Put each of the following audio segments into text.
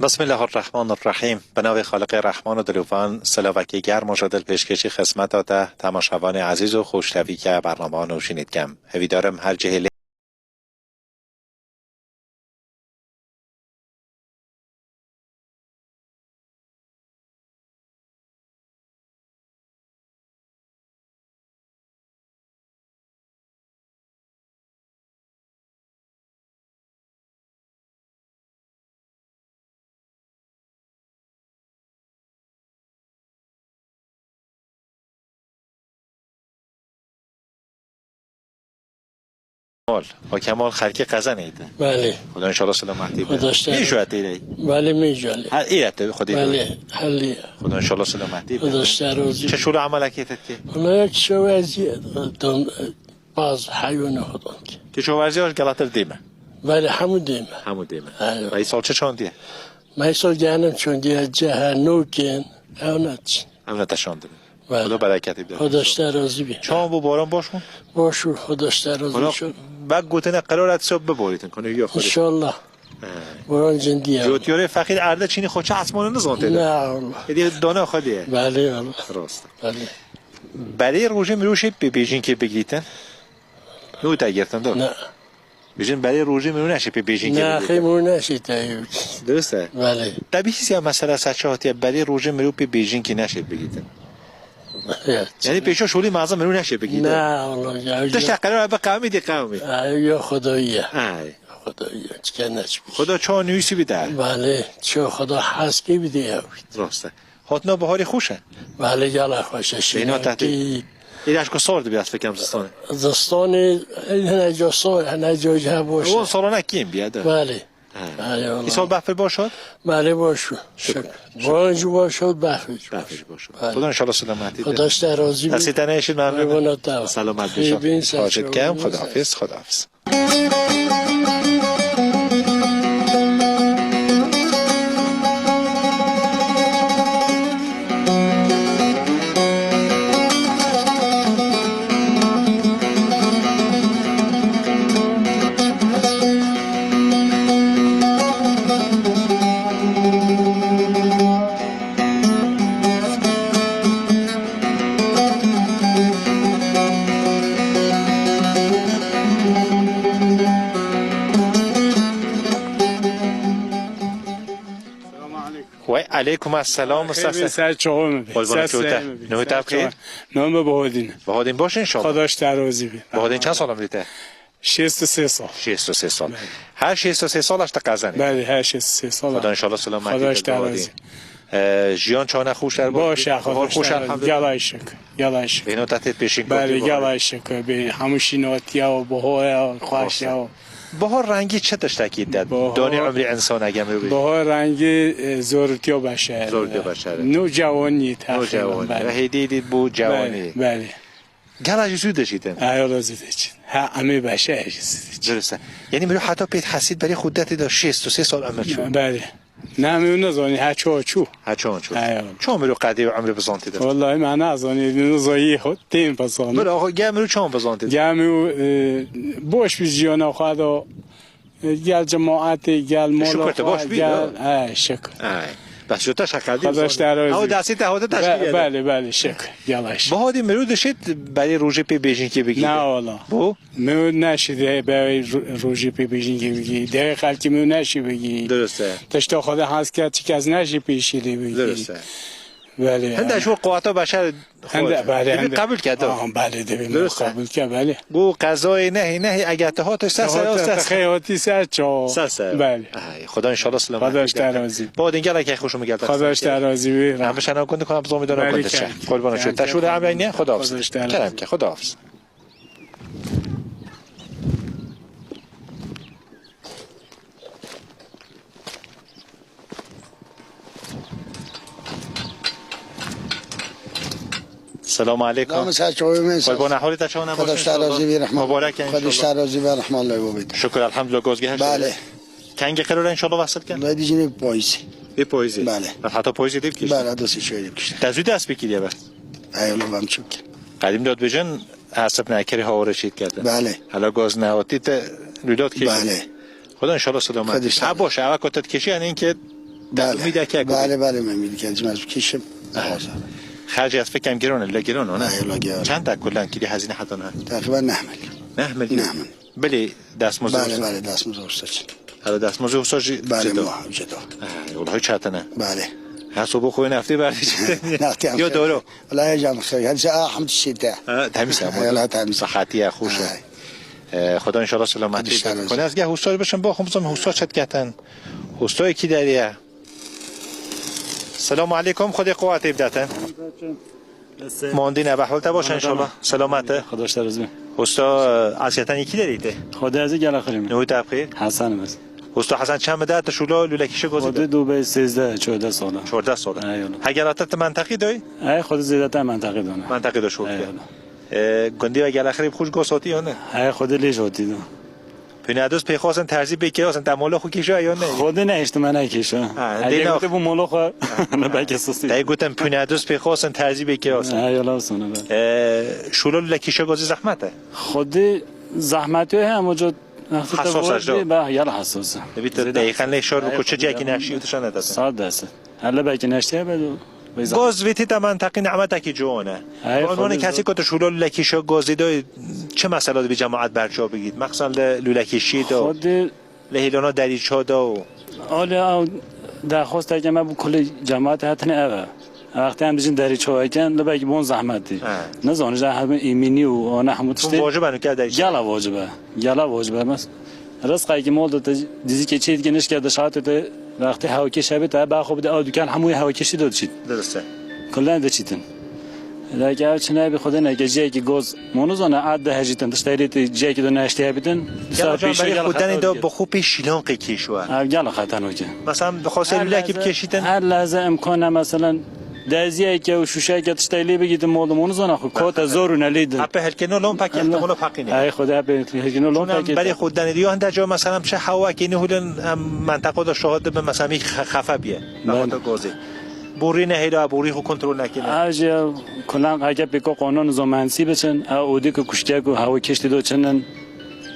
بسم الله الرحمن الرحیم. به نام خالق رحمان و دلوان سلاوکی گرم و دل پیشکشی خدمت داده تماشاوان عزیز و خوشتوی که برنامه نوشینید کم هویدارم هر جهل با کمال خلقی قزن ایده. بله. خدا انشالله سلامتی بده. خداشته. میشود ایده. بله میجاله. هر ایده خودی. بله حلی. خدا انشالله سلامتی بده. خداشته روزی. چه شور عمل کیت کی؟ اونا یک شوازی دم باز حیوان خودم. که شوازی هاش گلاتر دیمه. بله همون دیمه. همون دیمه. ایوه. و سال چه چاندیه؟ من سال جانم چون دیگه جه نوکن اونات. اونات شاندیم. بله. خدا برکتی بده. خداشته روزی بی. چام و باران باشون؟ باشور خداشته روزی شد. بعد گوتن قرارت صبح ببریدن کنه یا خودت. انشالله. باران جندیه. جوتیاره فقیر ارده چینی خود چه اسمانه نزانته؟ نه والله. یه دانه خودیه. بله والله. راست. بله. برای روزه میروشه به بیژین که بگیرن؟ نو تگیرتن دار. نه. بیژین برای روزه میرو نشه به بیژین که نه خیمون نشید تایید. درسته؟ بله. طبیعی هم مثلا سچاهاتی برای روزه میرو به بیژین که نشه بگیرن. یعنی پیشا شولی مغازه میرو نشه بگیرن. نه والله. تو شقرار به قومی دی قومی. یا خداییه. ای. خداییه چه نچ. خدا چه نیوسی بیده. بله چه خدا حس کی بیده. راسته. حتما بهاری خوشه. بله یالا خوشه. اینا تحت. ایرش کو سال بیاد فکرم زستانه. زستانه نه جو سال نه جو جه باشه. اون سالانه کیم بیاد. بله. این سال بفر باشد؟ بله باشد. بانجو باشد بفر. بفر باشد. خدا انشالله سلامتی. خداش در راضی. نصیحت نشید ممنون. سلامت باشید. حاجت کم خداحافظ خداحافظ. علیکم السلام خیلی سر چهارم نه تبخیر نام بهادین بهادین باشین شما خداش درازی بی بهادین چند سالم دیده 63 سال 63 سال هر 63 سالش تا قزنی بله هر 63 سال خدا ان شاء الله سلامتی خداش درازی جیان چانه خوش در باشه خداش درازی گلایش اینو تحت پیشین بله گلایش به همشیناتی و بهار خوش و بهار رنگی چه تشکیل داد دانی عمری انسان اگه میگی بهار رنگی زورتیو بشه زورتیو بشه نو جوانی تقریبا بله هدیدی بو جوانی بله گلاج زود شیدن ایولا زود چید ها امی بشه اجازه درسته یعنی میرو حتی پیت حسید برای خودت دا 63 سال عمر شد بله نه میون نزانی ها چو چون میرو قدی و عمر بزانتی داد والله من نزانی نزایی خود تیم بزانی بله آقا گم رو چون بزانتی داد گم باش بی جیانا خدا گل جماعت گل مولا گل شکر بس شو تشکردی خداش درازی او دستی تهاده تشکیل بله شکر گلش بهادی مرو دشید برای روژه پی بیژین که بگید نه والا بو میون نشیده برای روژه پی بیژین که بگی در خلکی میون نشی بگی درسته تشتا خدا هست که از نشی پیشیده بگی درسته بله هنده شو قواتا بشر بله قبول کرد بله قبول کرد بله گو قضای نه اگه تهاتش سر خیاطی سر بله خدا ان شاء الله سلامت خداش درازی با دینگل که خوشو میگرد خداش درازی همه شنا کنه کنم بزوم میدونم کنه چه قربان شد تشور عمرینه خداحافظ کرم که خداحافظ السلام علیکم. نام سعی قربان حالت شما نباشید. خداش درازی بی رحمت. مبارک ان خداش درازی بی رحمت الله و بید. شکر الحمدلله گزگه هست. بله. کنگ قرار ان شاء الله وصل کن. نه دیجینه پاییز. به پاییز. بله. حتی پاییز دیپ کشید. بله دوستی شوی دیپ کشید. تزوید دست بگیری بس. ایولا بام چوک. قدیم داد بجن حسب نکری ها ورشید کرده. بله. حالا گاز نهاتی ت رویداد کشید. بله. خدا ان شاء الله سلامت. باشه اول کتت کشی یعنی اینکه بله میده که بله بله من میگم از کشم خرج از فکرم گرونه لگرونه نه لاگران چند تا کلا کلی هزینه حتی نه تقریبا 9 میلیون 9 میلیون بله دستمزد بله بله دستمزد استاد حالا دستمزد استاد بله ما جدا والله چتنه بله حساب خوی نفتی برداشت یا دورو والله جام خیر هل احمد الشتاء تمیز والله تمیز صحتی خوشه خدا ان شاء الله سلامتی کنه از گه هوستار بشم با خمسم هوستار چت گتن هوستار کی دریه سلام علیکم خدا قوت بدتن ماندین به حالت باشه ان شاء الله سلامته خدا شترزم هوستا عافیتن یکی دریته خدا از گل خریم نو تبخیر حسن بس هوستا حسن چند مدت شولا لولکیشه گذاشت خود دو 13 14 سال 14 سال ایوه هگراتت منطقی دای ای خود زیادت منطقه دونه منطقی دو شول گندی و گل خریم خوش گوساتی یا نه ای خود لیش هاتی دو پینادوس پیخواستن ترزی بکیاسن دمالا خو کیشو یا نه خود نه اجتماعی کیشو دیگه گفت بو مولو خو نه باک سوسی دیگه گفتم پینادوس پیخواستن ترزی بکیاسن ایوه سونه شولا لولکیشه گذی زحمته خود زحمتی هم موجود حساسش دو به یلا حساسه بیت دقیقاً اشاره بکن چه جایی نشیوتشان نداد صد است حالا باک نشته بدو گاز ویتی تا منطقی نعمت کی جونه عنوان کسی که تو شولا لولکیشه گازی دو چه مسائلی به جماعت برجا بگید مخصوصا لولکیشی دو خود لهیلانا دریچا دو حالا درخواست که من با کل جماعت حتی نه وقتی هم بجین دریچا کن لباک بون زحمتی نه زانش هم ایمنی و آن همونش واجبه نکرد دریچا گلا واجبه مس رزقی که مال داد دیزی که چیت کنش کرده شاید تو وقتی هواکش شبه تا با خوب داد دکان همون هواکشی داد چید درسته کلا دچیتن لکه چه نه به خدا نه جایی که گاز منوزانه عاد هجیتن تشتریت جایی که دونه اشتیا بیدن پیش خودن دو به خوب شیلان قیشوا گلا خطر که مثلا بخواست لولکی بکشیدن هر لحظه امکانه مثلا دازیه که شوشه که تشتیلی بگید مول منوزانه خو کوت زور نلید اپ هلکنو لون پاک احتمال پاکینه ای خدا به هلکنو لون پاک برای خودن دیو هند جا مثلا چه هوا که نه منطقه دا شاهد به مثلا خفه بیه بخاطر گازی بوری نه هیدا بوری خو کنترل نکنه اجا کلا اگه بگو قانون زمانسی بچن اودی که کشته کو هوا کشتی دو چنن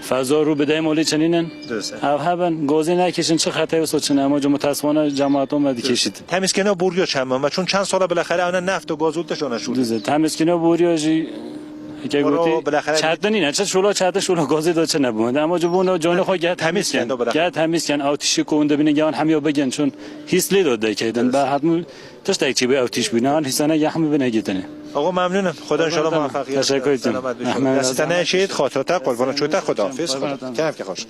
فضا رو بدای مولی چنینن درسته او هبن گازی نکشن چه خطایی وسوچن اما جو متاسفانه جماعت اومد کشید تمیزکنه بوریو چما چون چند سال بالاخره اون نفت و گاز ولتشون شد دوزه تمیزکنه بوریو جی که گوتی چردنی نه چه شولا گازی داد چه نبود اما جو بون جان خو گه تمیزکن آتیشی کو اونده بینن گان همیو بگن چون هیس لی داد کیدن به حتم تشتای چی به آتیش بینن حسانه یه همه بنگیتنه آقا ممنونم خدا ان شاء الله موفقیت تشکر سلامت باشید دستتنه شید خاطرات قربان چوتا خداحافظ کنم که خوش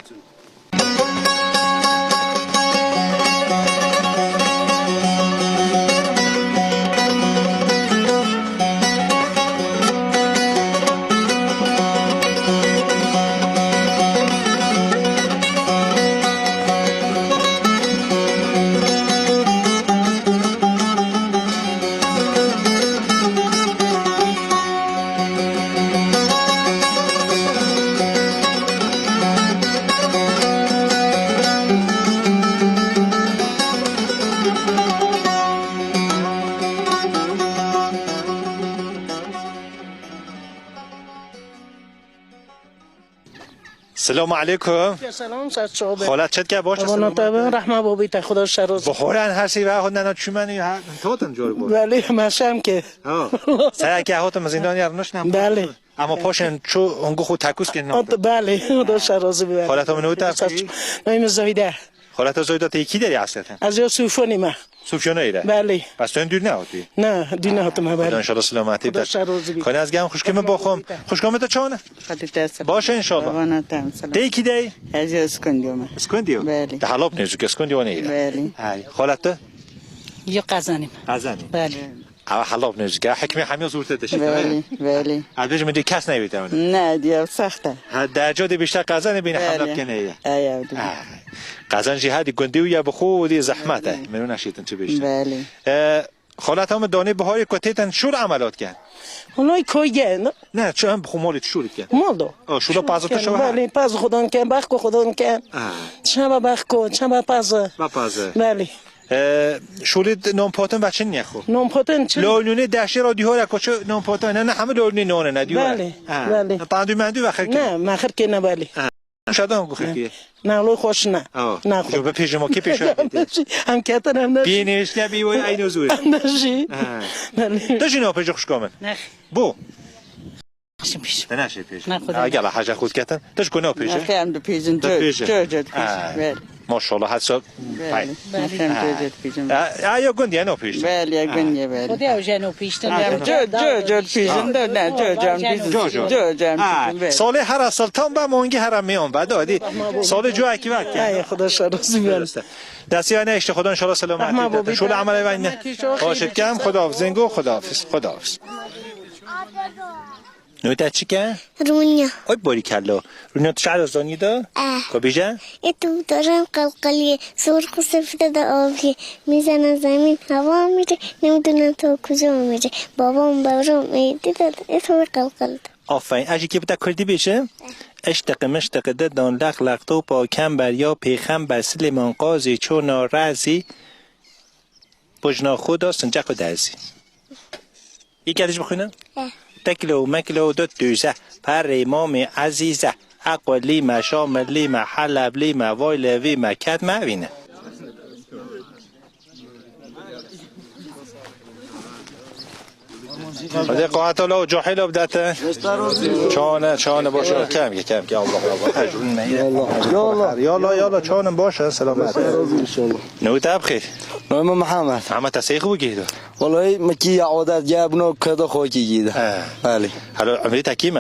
سلام علیکم سلام سر شعبه خالت چت که باشه سلام رحمه بابی تا خدا شروز بخورن هر سی وقت نه چمنی توتن جور بود بله ماشم که سعی که هاتم زندان یارنش نم بله اما پاشن چو اونگو خود تکوس کنن بله خدا شروز ببر خالت هم نو تا نیم زویده خالت زویده تا کی داری اصلا از یو سوفونی ما سوفیانه ایره بله پس تو دور نهاتی نه دور نهاتم بله ان شاء الله سلامتی بده کنه از گم خوشکم بخوام خوشکم تو چونه باشه ان شاء الله دی کی دی از اسکندیوم اسکندیو بله ده حلاب نیست که اسکندیو نه ایره بله های خالت یا قزنیم بله او حلاب نیست که حکمی همه زورت داشته بله بله البته میگه کس نمیتونه نه دیگه سخته درجه بیشتر قزن بین حلاب کنه ایوه قزن جهادی گندیو یا بخودی زحمته منو نشیتن چه بیشتر بله خالت هم دانه بهاری کتیتن شور عملات کرد اونای کویه نه چه هم بخمالیت شورت کرد مالدو شور پازت شو بله پاز خودن کن بخ خودن کن چما بخ کو چما پاز بله شورید نام پاتن بچه نیخو نام پاتن چه لونونه دشی رادیو را کوچه نام پاتن نه همه لونی نونه ندیو بله بله پاندو مندو بخیر نه مخر که نه بله شادم گفتی نه لو خوش نه نه جو به پیش ما کی پیش هم کتن هم نشی بینیش که بی و عین زور نشی تو جنو پیش خوش کامن نه بو خشم پیش نشه پیش نه خدا اگه حاجه خود کتن توش کنه پیش خیام دو پیجن جو بله ماشاءالله حتی خیام جو پیجن آیا گندی نه پیش بله گنیه بله خدا جنو پیش جو پیجن نه جو سال هر سلطان با مونگی هر میون بعد دادی سال جو اکی وقت ای خدا شرازی بیاره دستیانه اشت خدا ان شاء الله سلامتی شول عمل و نه باشد کم خداحافظ زنگو خداحافظ نویت چی که؟ رونیا آی باری کلا رونیا تو شهر ازدانی دا؟ کبیجه؟ یه تو دارم قلقلیه سرخ و سفید دا آبیه میزنه زمین هوا میره نمیدونم تو کجا میره بابام برام ایدی داد تو قلقل آفرین اجی که بتا کردی بیشه؟ اشتق دان لق تو با کم بریا پیخم بسیل من قاضی چون رازی بجنا خدا سنجق و درزی یکی ادش بخونم؟ تکلو مکلو دو دوزه پر امام عزیزه اقولی ما شاملی ما حلبلی ما وایلوی ما کد ما وینه هذه قاعة لو جحيل بدأت شان باشه کم که الله اجرون يلا شان باشه سلامت نوت بخير نعم محمد تسيخ بگید والله مکی عادت جابنو کدا خوکی گیده بله حالا عملی تکیم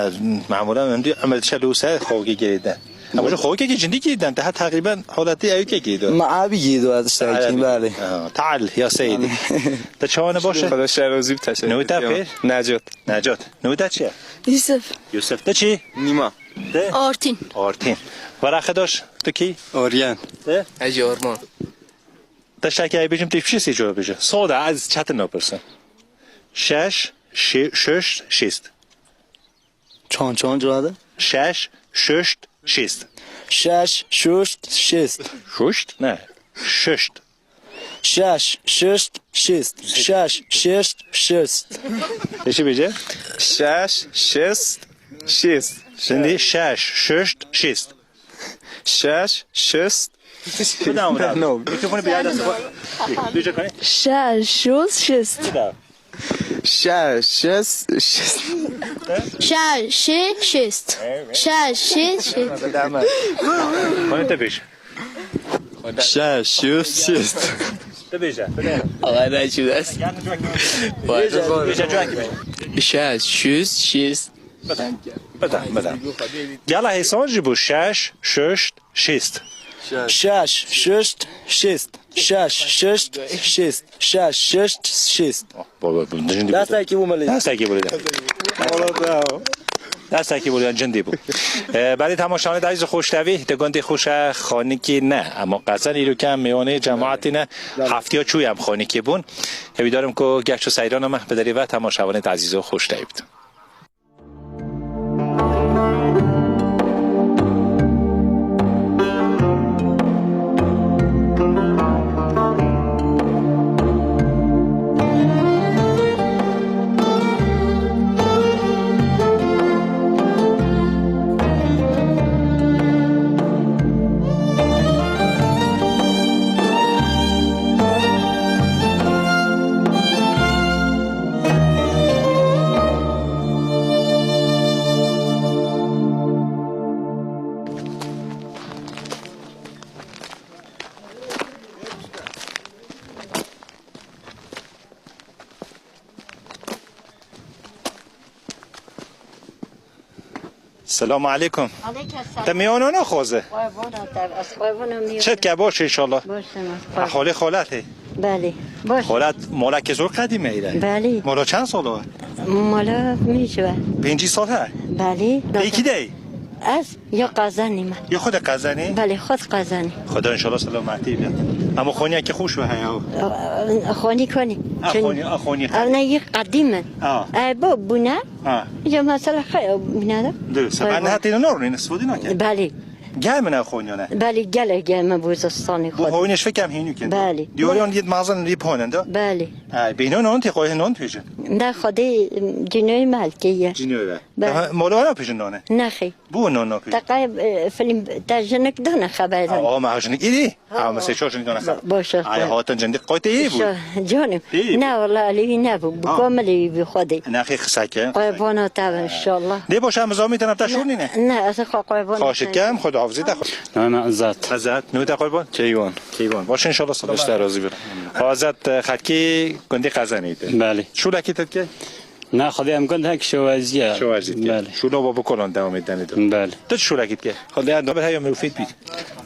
معمولا عمل شلوسه خوکی گیده اما خوکی که جندی گیدن ده تقریبا حالتی ایو که گیده معابی گیده از تاکیم بله تعال یا سیدی تا چان باشه خدا شرازی بتشه نوت بخير نجات نوت چیه یوسف تا چی نیما آرتین ورقه داشت تو کی آریان اجی آرمان تا شکایی بیشم تیفشی سی جواب بیشه ساده از چت نپرسن 6 چون جواده 6 6 نه 6 چی بیجه 6 شندی 6 بدم میکروفون بیاد دست بیجه کنی 6 کنی تا بیش تا بیجه آقا نشده است بیجه جوکی بیجه 6 بدم یالا حسان جبو 6 بابا دسته بومالی دسته کی بولیان جندی بود برای تماشاگران عزیز خوشتوی دگاندی خوش خانگی نه اما قصد ایرو کم میانه جماعتی نه هفتیا چوی هم خانگی بون همیدارم که گشت و سیران هم بداری و تماشاگران عزیز خوشتوی بود السلام علیکم. تمیانه خوزه. چت که باشه انشالله. حال خالته. بله. باشه. خالت مالا که زور قدیمه ایره. بله. مالا چند ساله؟ مالا میشه. 5 ساله. بله. یکی دی؟ از یا قزنی من. یا خود قزنی؟ بله خود قزنی. خدا انشالله سلامتی بیاد. اما خونی که خوش به هیا. خونی کنی. خونی. نه یک قدیمه. با بونه. یا مثلا خیلی بونه. درست. من حتی نورین استفاده نکرد. بله. گرم نه خونیانه. بله گله گرم بوزستانی خود. خونیش فکرم هینو کنه. بله. دیوریان یه مازن ری پوننده. بله. بینون اون تی قوی نون پیشه. نه خودی جنوی ملکیه. جنوی. مولا نه پیشنانه نخی بو نونا پیش تقریب فیلم تجنک دونه خبر ما هاشنك إيدي مثلا شو شنو أنا باشه على هاتن جندي قوتي إيه جانم نه والله علی نبو بکاملی بخودی أنا أخي خساكه قربانا تابع ان شاء الله ليه باش هم زامي تنبت شوني نه نه اصلا قربانا خاشت كم خد حافظي تاخد نه عزت عزت نو تقربان کیوان باش إن شاء الله صلاة بیشتر راضی برم عزت خدكي كندي قزنيد بله شو لكي تتكي نه خدای امکان هک شوازیه شو عزيز بله شو لو بابا كلون دوام الدنيا بله تو شو لكي تكي خد لي هذا هي مفيد بيت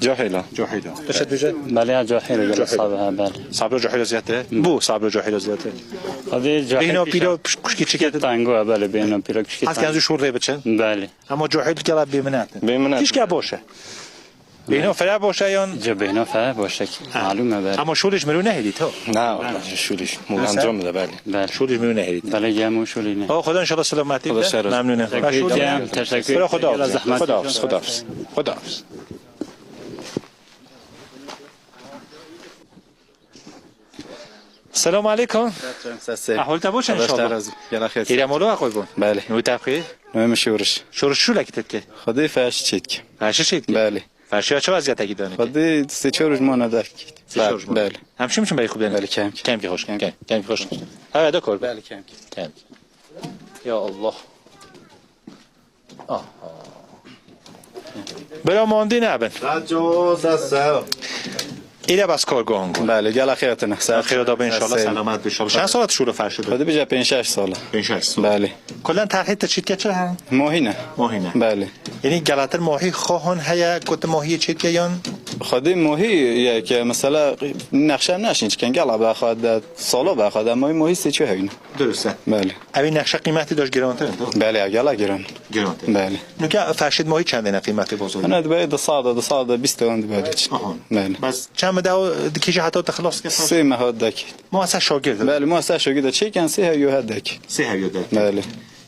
جاهلا جوحيدا تشد بيجا بله جا خیلی جا صابه بله صبر جوحيدا زيادة بو صبر جوحيدا زيادة خدای جا بينو بيلو كشكي تشكي تانگو بله بینم پیرا کشکی هست كنزو شو ريبتشن بله اما جوحيد كلا بيمنات بيمنات. كيش كابوشه بينو فلا باشه يون جا بینا فا باشه که معلومه بله اما شولش مرو نهیدی تو نه والله شولیش مو انجام میده بله بله شولش مرو نهیدی بله جمعو شولی نه خدا ان شاء الله سلامتی خدا بده شرف. ممنونم تشکر خدا زحمت خدا السلام عليكم احوال تبوش ان شاء الله يلا خير إلى مولو أقول بون بله نو تبخي نو مشورش شو لك تتكي خدای فاش چیک فاشي شيء بله فاشي چه وضعیت اگه دانی خدای سه چهار روز ما نداشت بله همشی میشون برای خوب دانی بله کم که خوش کم خوش ها دا کار بله کم یا الله بلا ماندی نبن ایده بس کارگاه هنگو بله گل خیرتونه خیلی دا به انشالله سلامت بشه چند سالت شروع فرشه خدای بجا 5 6 ساله 5 سال بله کلا ترحیت چیت که چه هم ماهینه ماهینه بله یعنی گلاتر ماهی خواهن هیا کت ماهی چیت که یان خدای ماهی که مثلا نقشه نشین چکن گلا بخواد سالا بخواد اما ماهی سه چه هین درسته بله اوی نقشه قیمتی داشت گرانتر بله گلا گران گرانتر بله نوکه فرشید ماهی چنده نه قیمت بزرگ انا دبي ده 20 تومن دبي بله بس چند دو کیش حتی تخلص که سه مهاد دک ما اصلا شاگرد بله ما اصلا شاگرد چه کن سه هیو هدک سه هیو دک بله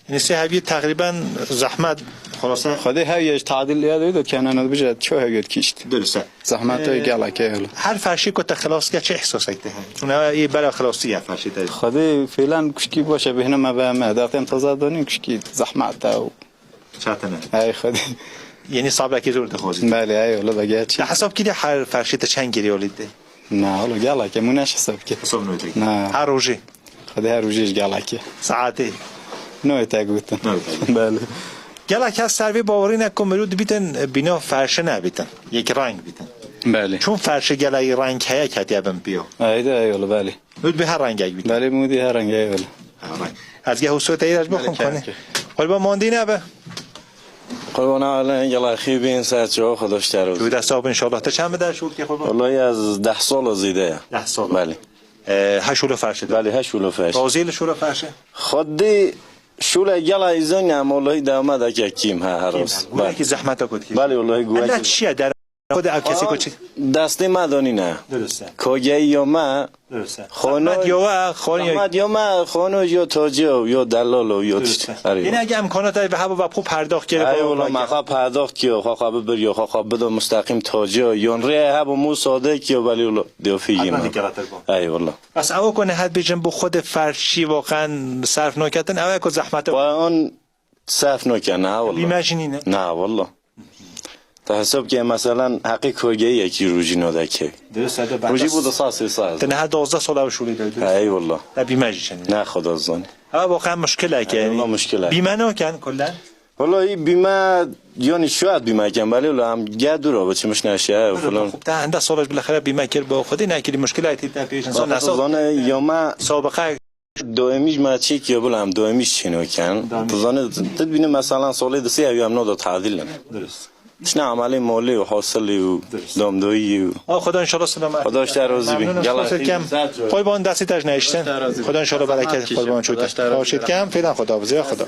یعنی سه هیو تقریبا زحمت خلاصه خدای هیوش تعدیل یاد داد که انا بجد چه هیو کیشت درسته زحمت گلا که هر فرشی که تخلص که چه احساسی ده چون این برای خلاصی فرشی ده خدای فعلا کشکی باشه بهنه ما به ما دارت انتظار داریم کشکی زحمت او چاتنه ای خدای یعنی صبر کی زور دخوازی بله ای والله بگه چی حساب کی هر فرشی تا چند گری ولیده نه والله گلا که مونش حساب که حساب نویده نه هر روزی خدای هر روزیش گلا که ساعتی نه تا گفتم بله گلا که سروی باوری نکن مرود بیتن بینا فرش نبیتن یک رنگ بیتن بله چون فرش گلای رنگ هیا کتیبم بیو ایده ای والله بله مود به هر رنگ بیتن بله مودی هر رنگ ای والله از گه حسوت ایرج بخون کنه قلبا ماندی نبه قربان الله گلا خیلی بین سرچه خداش تر تو دست آب ان شاء الله تا چند بده شول که قربان والله از 10 سال زیده 10 سال بله هشول فرشه بله هشول فرشه تازیل شول فرشه خودی شول گلا ایزانی هم والله دامه دکه کیم هر روز بله کی زحمت کد کی بله والله گویا الله چیه در خود کسی کو چی دستی مدانی نه درسته کوگی یا ما درسته خانه یا خانه یا ما خانه یا تاجر یا دلال یا یعنی اگه امکانات به هوا و خوب پرداخت کرده ای والله ما پرداخت که خواب بر یا خواب بده مستقیم تاجر یا ره هوا مو ساده که ولی والله دیوفی ما ای والله بس او کنه حد بجن بو خود فرشی واقعا صرف نکردن او کو زحمت و اون صرف نکنه والله ایمجینینه نه والله تا حساب که مثلا حقی کوگی یکی روزی نادکه درسته روزی بود ساز نه 12 سال شولی داد ای والله بیمجیشن نه خدا زانی واقعا مشکله که والله مشکله بیمه نکن کلا والله این بیمه یعنی شاید بیمه کن ولی والله هم گدو را بچه مش نشه فلان خب تا 10 سالش بالاخره بیمه کرد با خودی نکردی مشکلاتی تا پیش انسان نسا یا ما سابقه دائمیش ما چی که بولم دائمیش چینو کن تزانه تبینه مثلا سال دسی هم نو تعدیل درست نه عملی مالی و حاصلی و دامدایی و خدا ان شاء الله سلامت خدا اشتر روزی بین کم قربان دستی تاج نشتن خدا ان شاء الله برکت قربان شد باشید کم فعلا خداحافظی خدا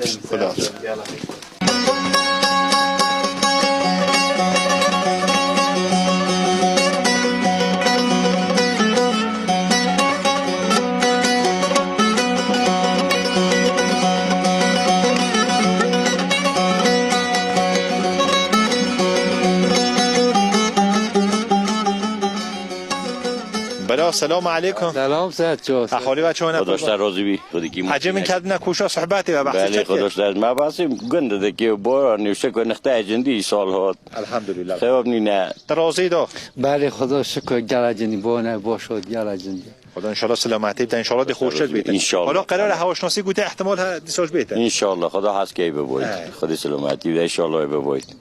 حالا سلام علیکم. سلام سعد جوست. احوالی بچه ها خداش در روزی بی خودی کی حجم این کردن کوشا صحبتی و بحثی بله چه خداش در ما بحثی گنده ده که با نوشته که نخته اجندی سال هات الحمدلله خیاب نی نه درازی دو بله خدا شکر گلجنی بونه باشد گلجنی. خدا ان شاء الله سلامتی بده ان شاء الله دی خوش شد بیت حالا قرار هواشناسی گوته احتمال دیساج بیت ان شاء الله خدا هست که ببوید خدا سلامتی بده ان شاء الله ببوید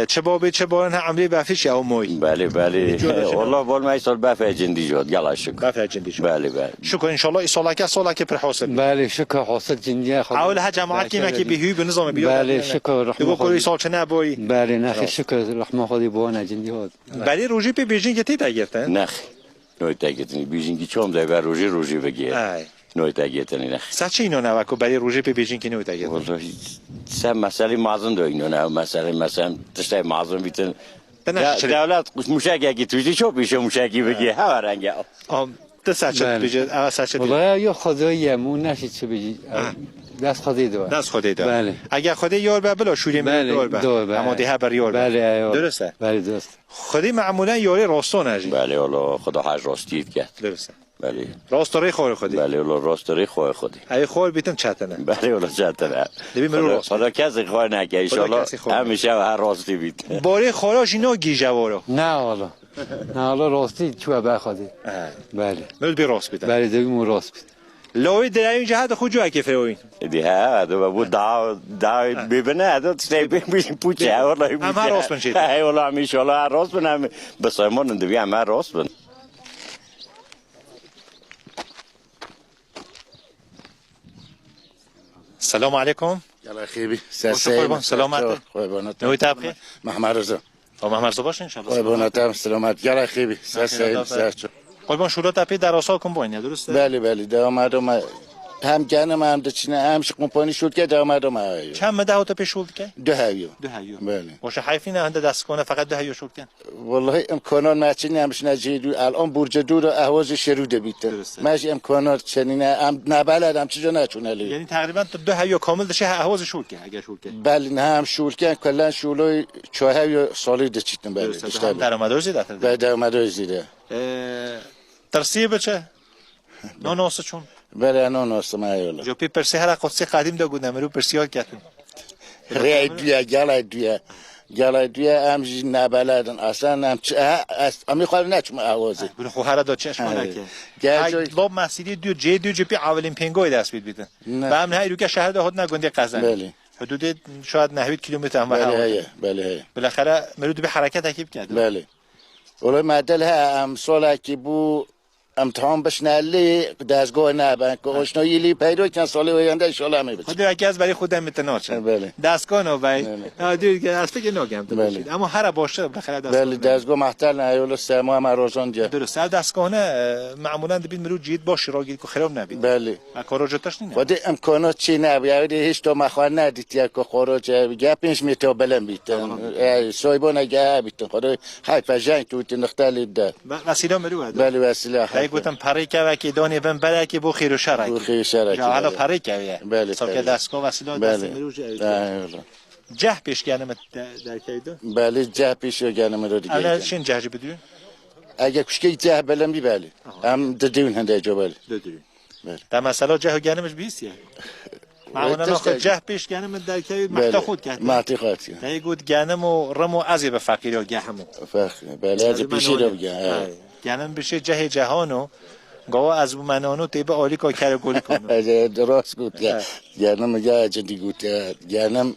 چه بابی چه بارن عملی بافیش یا موی بله والله وال ما سال بف اجندی جاد گلا شکر بف اجندی شد بله شکر ان شاء الله سالا که پر حاصل بله شکر حاصل جندی خدا اول ها جماعت کی مکی بهی به نظام بیاد بله شکر رحمت خدا سال چه نبوی بله نخ شکر رحمت خدا بونه جندی هات بله روزی به بیژن که تی گرفتن نخ نوی تاگیتنی بیژن چوم ده روزی بگیر نوی تاگیتنی نخ سچ اینو نه وکو برای روزی به بیژن که نوی تاگیت والله سه مسئله معظم دو اینو نه مثلا تشتای معظم بیتن دولت موشک اگه تویی چوب میشه موشکی بگی همه رنگه سچ بیژن اول سچ والله یا خدایی مون نشید چه بگی دست خودی دو بله اگر خودی یار به بلا شوری میدور به اما ده بر یار بله درسته بله درست خودی معمولا یاری راستون اجی بله والله خدا هر راستید کرد درسته بله راستاری خور خودی بله والله راستاری خور خودی ای خور بیتم چتنه بله والله چتنه خدا کسی خور نکه ان شاء الله همیشه هر راستی بیت باره خوراش اینا گیجوارو نه والله نه والله راستی چوبه بخوادی بله مل بی راست بیت بله دویم راست بیت لوی در این جهت خود جو که فروین دی ها دو بود دا ببینه دو سه ببین پوچه والله هم راست بنشید ای والله ان شاء الله راست بنم بسایمون اندوی هم راست بن سلام علیکم یلا خیبی سلامت نوی تبخیر محمد رضا محمد رضا باش ان شاء الله قربانت سلامت یلا خیبی سلام قربان شورا تپی در آسال کن باین درسته بله دامادم هم گنم هم دچینه همش کمپانی شد که دامادم چند مده تا پیش شد که 2 هیو بله باشه حیفینه هنده دست کنه فقط 2 هیو شد که والله امکانات مچینه همش نجیدو الان برج دور اهواز شروده بیت ماش امکانات چنینه نبلدم چجا نچونه یعنی تقریبا 2 هیو کامل دشه اهواز شد که اگر شد که بله نه هم شد که کلا شولای 4 هیو سالی دچیتن بله بیشتر درآمد زیاده بله درآمد زیاده ترسیه بچه نانوس چون بله نانوس ما یالا جو پی پرسی هر قصه قدیم دا گودم رو پرسی ها کردن ری گلا هم نبلدن اصلا هم امی خواهد نچم احوازه برو خو هر دا چشم نکه لاب مسیری دو جی پی اولین پنگوی دست بید و هم نهی رو که شهر دا خود نگونده قزن حدود شاید 90 کیلومتر هم بله بالاخره مرود به حرکت اکیب کرد بله ولی مدل هم سال که بو امتحان بشنالی دستگاه نبند که آشنایی لی پیدا کن سال آینده ان شاء الله میبینم خود یکی از برای خودم متناچه بله دستگاه نو بای دیگه از فکر نگم اما هر باشه بالاخره دستگاه بله دستگاه محتل نه ولی سه ماه هم روزان جا درست دستگاه نه معمولا دبید مرو جید باشه را گیر که خراب نبید بله کاراجتاش نه خود امکانات چی نبود هیچ تو مخوان ندید یا که خراج گپش میتو بلم بیتن سایبان گه بیتن خود های پجنگ تو نختل ده وسیله مرو بله وسیله گفتم پری که که دانی بن بله که بو خیر و شرک بو خیر و شرک حالا پری که بله که دستگاه وسیله دست میروج جه پیش گنم در کیدو بله جه پیش گنم رو دیگه الان چین جه بدون اگه کشکی جه بلم بی بله هم ددون هنده جو بله بله در مثلا جه گنمش 20 معمولا آخه جه پیش گنم در کی محتا خود کرد محتا خود کرد گفت گنم و رم و ازی به فقیر و گهمو بله از پیشی رو بگم گنم بشه جه جهانو گاوا از منانو تی به عالی کا کر گل کنه درست گفت گنم یا جدی گفت گنم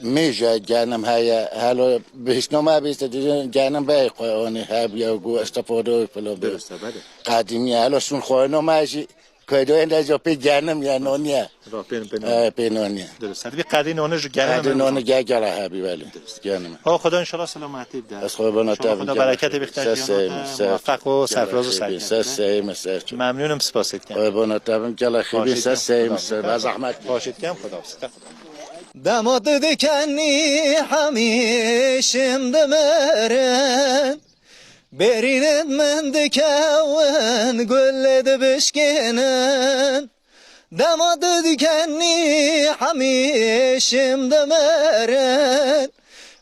میشه گنم های حالا بهشنامه بیست دیدن گنم به قوانه هب یا گو استفاده فلان درسته بله قدیمی حالا سون خواهنو ماشی که دو اند از پی گنم یا نونیه پینونیه درسته بی قدی نونه جو گنم قدی نونه گلا هبی ولی گنم ها خدا ان شاء الله سلامتی بده از خدا خدا برکت بیختر موفق و سرفراز و سرکرد ممنونم سپاسید کنم قربانت برم گلا خیلی سسیم و زحمت باشید کنم خدا دماد دکنی همیشم دمرن برینت من دکون گلد بشکنن دماد دکنی همیشم دمرن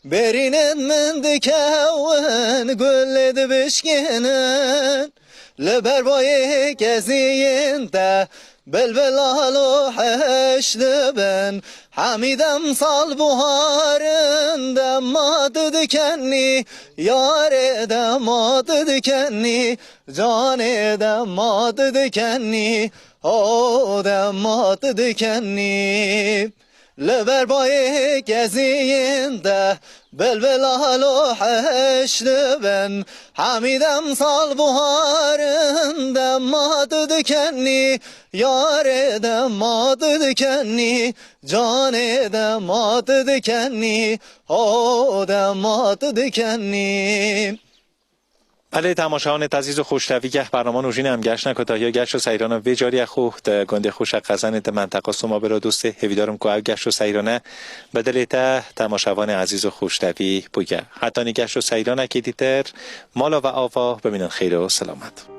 برینت من دکون گلد بشکنن لبر بای گزین ده بلبلال و حشت بن حمیدم سال بوهارن دماد دکنی یار دماد دکنی جان دماد دکنی او دماد دکنی لبر بای گزین ده بلبلال و حشت بن حمیدم سال بوهارن دماد دکنی یار دماد دکنی جان دماد دکنی او دماد دکنی. بله تماشاان عزیز و خوشتویگه برنامه نوژین هم گشت نکتا یا گشت و سیرانه و جاری خود گنده خوش قزن ده منطقه سوما برا دوست هویدارم که گشت و سیرانه بدل تا تماشاوان عزیز و خوشتوی بوگه حتی گشت و سیرانه که دیتر مالا و آوا ببینن خیر و سلامت.